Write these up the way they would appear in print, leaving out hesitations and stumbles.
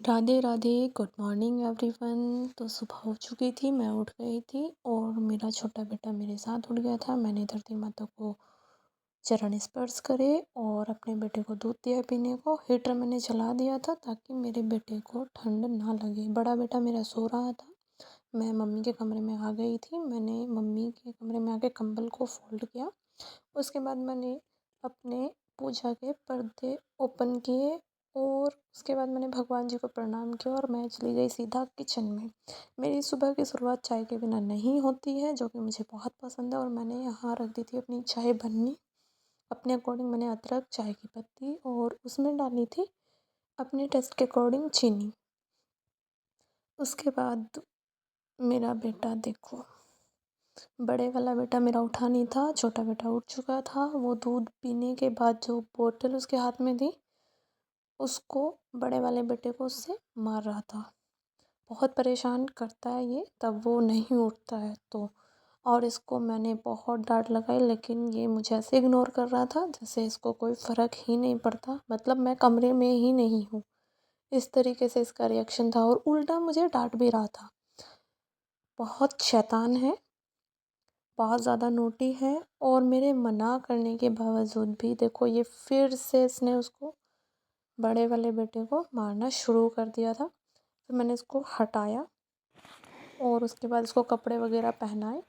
Radhe Radhe. Good morning everyone. तो सुबह हो चुकी थी, मैं उठ गई थी और मेरा छोटा बेटा मेरे साथ उठ गया था। मैंने धरती माता को चरण स्पर्श करे और अपने बेटे को दूध दिया पीने को। हीटर मैंने जला दिया था ताकि मेरे बेटे को ठंड ना लगे। बड़ा बेटा मेरा सो रहा था। मैं मम्मी के कमरे में आ गई थी। मैंने मम्मी के कमरे में आके कंबल को फोल्ड किया। उसके बाद मैंने अपने पूजा के पर्दे ओपन किए और उसके बाद मैंने भगवान जी को प्रणाम किया और मैं चली गई सीधा किचन में। मेरी सुबह की शुरुआत चाय के बिना नहीं होती है, जो कि मुझे बहुत पसंद है। और मैंने यहाँ रख दी थी अपनी चाय बननी। अपने अकॉर्डिंग मैंने अदरक, चाय की पत्ती और उसमें डाली थी अपने टेस्ट के अकॉर्डिंग चीनी। उसके बाद मेरा बेटा देखो, बड़े वाला बेटा मेरा उठा नहीं था, छोटा बेटा उठ चुका था। वो दूध पीने के बाद जो बोतल उसके हाथ में थी, उसको बड़े वाले बेटे को उससे मार रहा था। बहुत परेशान करता है ये, तब वो नहीं उठता है तो। और इसको मैंने बहुत डांट लगाई, लेकिन ये मुझे ऐसे इग्नोर कर रहा था जैसे इसको कोई फ़र्क ही नहीं पड़ता, मतलब मैं कमरे में ही नहीं हूँ। इस तरीके से इसका रिएक्शन था और उल्टा मुझे डांट भी रहा था। बहुत शैतान है, बहुत ज़्यादा नोटी है। और मेरे मना करने के बावजूद भी देखो, ये फिर से इसने उसको बड़े वाले बेटे को मारना शुरू कर दिया था। फिर मैंने इसको हटाया और उसके बाद इसको कपड़े वगैरह पहनाए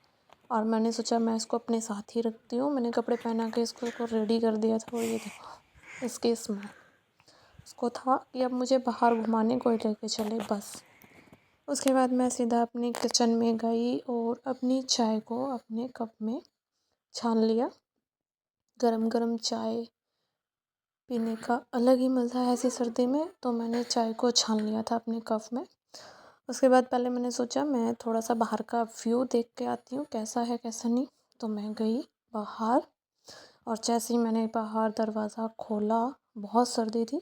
और मैंने सोचा मैं इसको अपने साथ ही रखती हूँ। मैंने कपड़े पहना के इसको रेडी कर दिया था। और ये देखो इसके स्माइल, इसको था कि अब मुझे बाहर घुमाने कोई लेके चले बस। उसके बाद मैं सीधा अपनी किचन में गई और अपनी चाय को अपने कप में छान लिया। गरम गरम चाय पीने का अलग ही मज़ा है ऐसी सर्दी में, तो मैंने चाय को छान लिया था अपने कप में। उसके बाद पहले मैंने सोचा मैं थोड़ा सा बाहर का व्यू देख के आती हूँ, कैसा है कैसा नहीं। तो मैं गई बाहर और जैसे ही मैंने बाहर दरवाज़ा खोला, बहुत सर्दी थी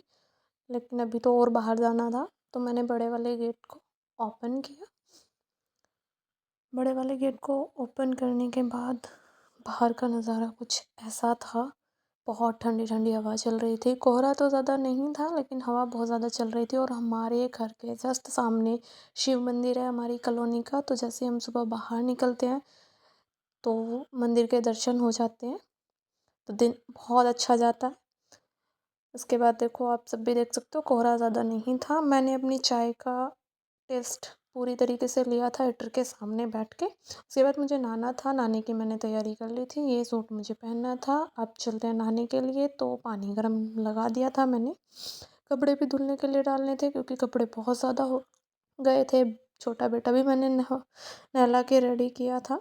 लेकिन अभी तो और बाहर जाना था, तो मैंने बड़े वाले गेट को ओपन किया। बड़े वाले गेट को ओपन करने के बाद बाहर का नज़ारा कुछ ऐसा था। बहुत ठंडी ठंडी हवा चल रही थी। कोहरा तो ज़्यादा नहीं था लेकिन हवा बहुत ज़्यादा चल रही थी। और हमारे घर के जस्ट सामने शिव मंदिर है हमारी कॉलोनी का। तो जैसे हम सुबह बाहर निकलते हैं तो मंदिर के दर्शन हो जाते हैं, तो दिन बहुत अच्छा जाता है। उसके बाद देखो, आप सब भी देख सकते हो कोहरा ज़्यादा नहीं था। मैंने अपनी चाय का टेस्ट पूरी तरीके से लिया था हीटर के सामने बैठ के। उसके बाद मुझे नहाना था, नहाने की मैंने तैयारी कर ली थी। ये सूट मुझे पहनना था। अब चलते हैं नहाने के लिए। तो पानी गर्म लगा दिया था मैंने। कपड़े भी धुलने के लिए डालने थे क्योंकि कपड़े बहुत ज़्यादा हो गए थे। छोटा बेटा भी मैंने नहला के रेडी किया था।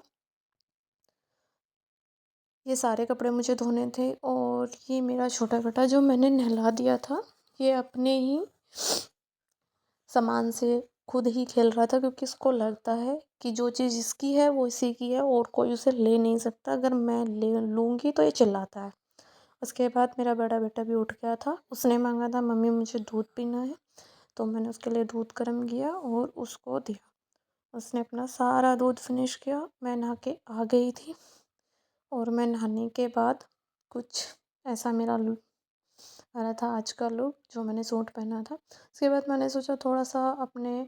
ये सारे कपड़े मुझे धोने थे। और ये मेरा छोटा बेटा जो मैंने नहला दिया था, ये अपने ही सामान से खुद ही खेल रहा था क्योंकि इसको लगता है कि जो चीज़ इसकी है वो इसी की है और कोई उसे ले नहीं सकता। अगर मैं ले लूँगी तो ये चिल्लाता है। उसके बाद मेरा बड़ा बेटा भी उठ गया था। उसने मांगा था मम्मी मुझे दूध पीना है, तो मैंने उसके लिए दूध गर्म किया और उसको दिया। उसने अपना सारा दूध फिनिश किया। मैं नहा के आ गई थी और मैं नहाने के बाद कुछ ऐसा मेरा आ रहा था आज का लुक, जो मैंने सूट पहना था। उसके बाद मैंने सोचा थोड़ा सा अपने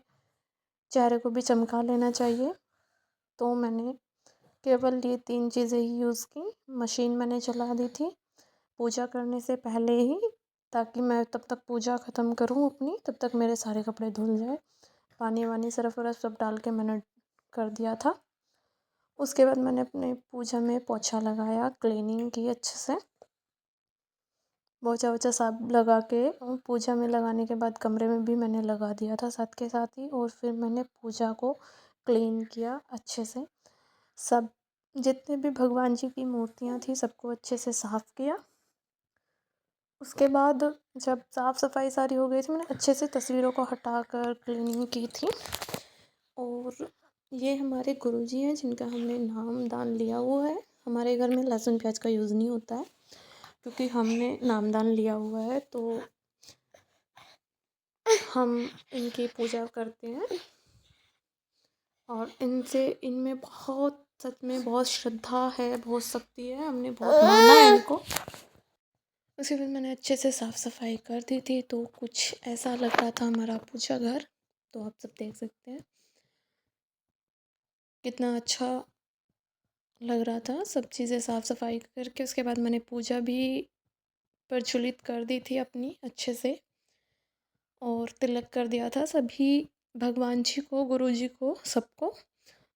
चेहरे को भी चमका लेना चाहिए, तो मैंने केवल ये 3 चीज़ें ही यूज़ की। मशीन मैंने चला दी थी पूजा करने से पहले ही, ताकि मैं तब तक पूजा ख़त्म करूँ अपनी, तब तक मेरे सारे कपड़े धुल जाए। पानी वानी सर्फ़ वर्फ़ सब डाल के मैंने कर दिया था। उसके बाद मैंने अपने पूजा में पोछा लगाया, क्लीनिंग की अच्छे से। पोछा वोछा सब लगा के और पूजा में लगाने के बाद कमरे में भी मैंने लगा दिया था साथ के साथ ही। और फिर मैंने पूजा को क्लीन किया अच्छे से। सब जितने भी भगवान जी की मूर्तियाँ थी सबको अच्छे से साफ़ किया। उसके बाद जब साफ़ सफाई सारी हो गई थी, मैंने अच्छे से तस्वीरों को हटाकर क्लीनिंग की थी। और ये हमारे गुरुजी हैं जिनका हमने नामदान लिया हुआ है। हमारे घर में लहसुन प्याज का यूज़ नहीं होता है क्योंकि हमने नामदान लिया हुआ है, तो हम इनकी पूजा करते हैं। और इनमें बहुत, सच में बहुत श्रद्धा है, बहुत शक्ति है। हमने बहुत माना है इनको। उसके बाद मैंने अच्छे से साफ़ सफाई कर दी थी, तो कुछ ऐसा लग रहा था हमारा पूजा घर। तो आप सब देख सकते हैं कितना अच्छा लग रहा था सब चीज़ें साफ़ सफाई करके। उसके बाद मैंने पूजा भी प्रज्वलित कर दी थी अपनी अच्छे से, और तिलक कर दिया था सभी भगवान जी को, गुरु जी को, सबको।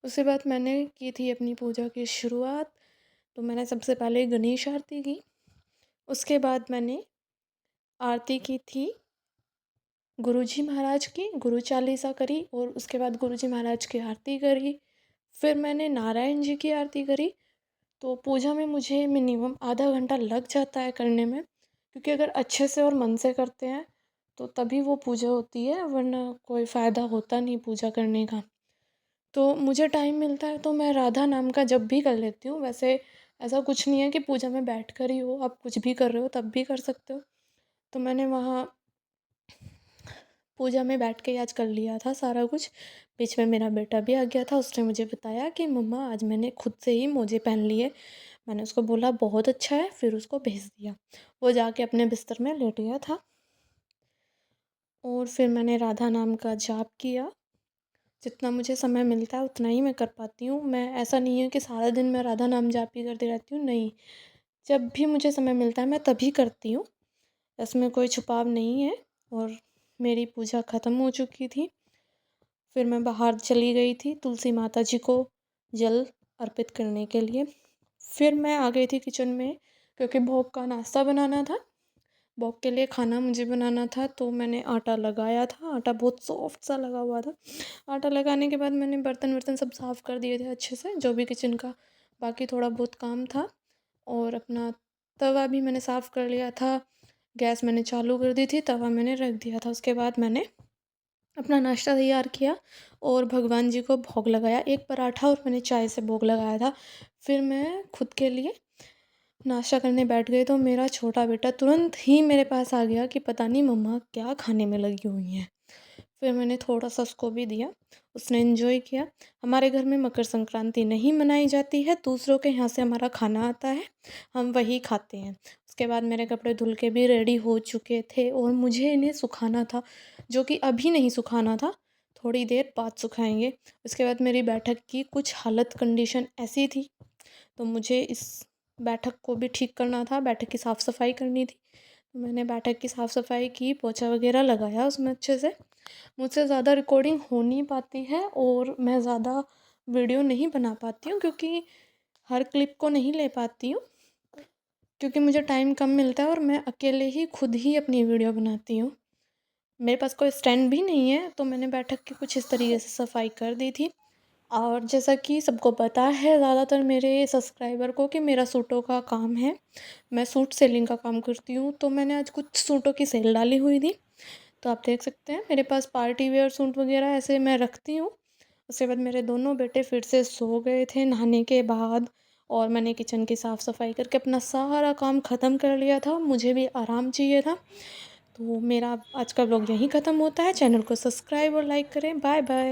उसके बाद मैंने की थी अपनी पूजा की शुरुआत। तो मैंने सबसे पहले गणेश आरती की, उसके बाद मैंने आरती की थी गुरुजी महाराज की, गुरु चालीसा करी, और उसके बाद गुरुजी महाराज की आरती करी। फिर मैंने नारायण जी की आरती करी। तो पूजा में मुझे मिनिमम आधा घंटा लग जाता है करने में, क्योंकि अगर अच्छे से और मन से करते हैं तो तभी वो पूजा होती है, वरना कोई फ़ायदा होता नहीं पूजा करने का। तो मुझे टाइम मिलता है तो मैं राधा नाम का जब भी कर लेती हूँ। वैसे ऐसा कुछ नहीं है कि पूजा में बैठ कर ही हो, आप कुछ भी कर रहे हो तब भी कर सकते हो। तो मैंने वहाँ पूजा में बैठ के आज कर लिया था सारा कुछ। बीच में मेरा बेटा भी आ गया था, उसने मुझे बताया कि मम्मा आज मैंने खुद से ही मोजे पहन लिए। मैंने उसको बोला बहुत अच्छा है, फिर उसको भेज दिया। वो जाके अपने बिस्तर में लेट गया था, और फिर मैंने राधा नाम का जाप किया। जितना मुझे समय मिलता है उतना ही मैं कर पाती हूँ। मैं ऐसा नहीं है कि सारा दिन मैं राधा नाम जाप ही करती रहती हूँ, नहीं। जब भी मुझे समय मिलता है मैं तभी करती हूँ, इसमें कोई छुपाव नहीं है। और मेरी पूजा ख़त्म हो चुकी थी। फिर मैं बाहर चली गई थी तुलसी माता जी को जल अर्पित करने के लिए। फिर मैं आ गई थी किचन में, क्योंकि भोग का नाश्ता बनाना था। भोग के लिए खाना मुझे बनाना था, तो मैंने आटा लगाया था। आटा बहुत सॉफ्ट सा लगा हुआ था। आटा लगाने के बाद मैंने बर्तन वर्तन सब साफ़ कर दिए थे अच्छे से, जो भी किचन का बाकी थोड़ा बहुत काम था। और अपना तवा भी मैंने साफ़ कर लिया था। गैस मैंने चालू कर दी थी, तवा मैंने रख दिया था। उसके बाद मैंने अपना नाश्ता तैयार किया और भगवान जी को भोग लगाया। एक पराठा और मैंने चाय से भोग लगाया था। फिर मैं खुद के लिए नाश्ता करने बैठ गई, तो मेरा छोटा बेटा तुरंत ही मेरे पास आ गया कि पता नहीं मम्मा क्या खाने में लगी हुई हैं। फिर मैंने थोड़ा-सा उसको भी दिया, उसने एन्जॉय किया। हमारे घर में मकर संक्रांति नहीं मनाई जाती है, दूसरों के यहाँ से हमारा खाना आता है, हम वही खाते हैं। उसके बाद मेरे कपड़े धुल के भी रेडी हो चुके थे, और मुझे इन्हें सुखाना था, जो कि अभी नहीं सुखाना था, थोड़ी देर बाद सुखाएँगे। उसके बाद मेरी बैठक की कुछ हालत कंडीशन ऐसी थी, तो मुझे इस बैठक को भी ठीक करना था, बैठक की साफ़-सफ़ाई करनी थी। तो मैंने बैठक की साफ़-सफ़ाई की, पोछा वगैरह लगाया उसमें अच्छे से। मुझसे ज़्यादा रिकॉर्डिंग हो नहीं पाती है, और मैं ज़्यादा वीडियो नहीं बना पाती हूँ, क्योंकि हर क्लिप को नहीं ले पाती हूँ, क्योंकि मुझे टाइम कम मिलता है और मैं अकेले ही खुद ही अपनी वीडियो बनाती हूँ। मेरे पास कोई स्टैंड भी नहीं है, तो मैंने बैठक की कुछ इस तरीके से सफाई कर दी थी। और जैसा कि सबको पता है ज़्यादातर मेरे सब्सक्राइबर को, कि मेरा सूटों का काम है, मैं सूट सेलिंग का काम करती हूँ। तो मैंने आज कुछ सूटों की सेल डाली हुई थी, तो आप देख सकते हैं मेरे पास पार्टी वेयर सूट वगैरह ऐसे मैं रखती हूँ। उसके बाद मेरे दोनों बेटे फिर से सो गए थे नहाने के बाद, और मैंने किचन की साफ़ सफाई करके अपना सारा काम ख़त्म कर लिया था। मुझे भी आराम चाहिए था। तो मेरा आज का व्लॉग यहीं ख़त्म होता है। चैनल को सब्सक्राइब और लाइक करें। Bye bye.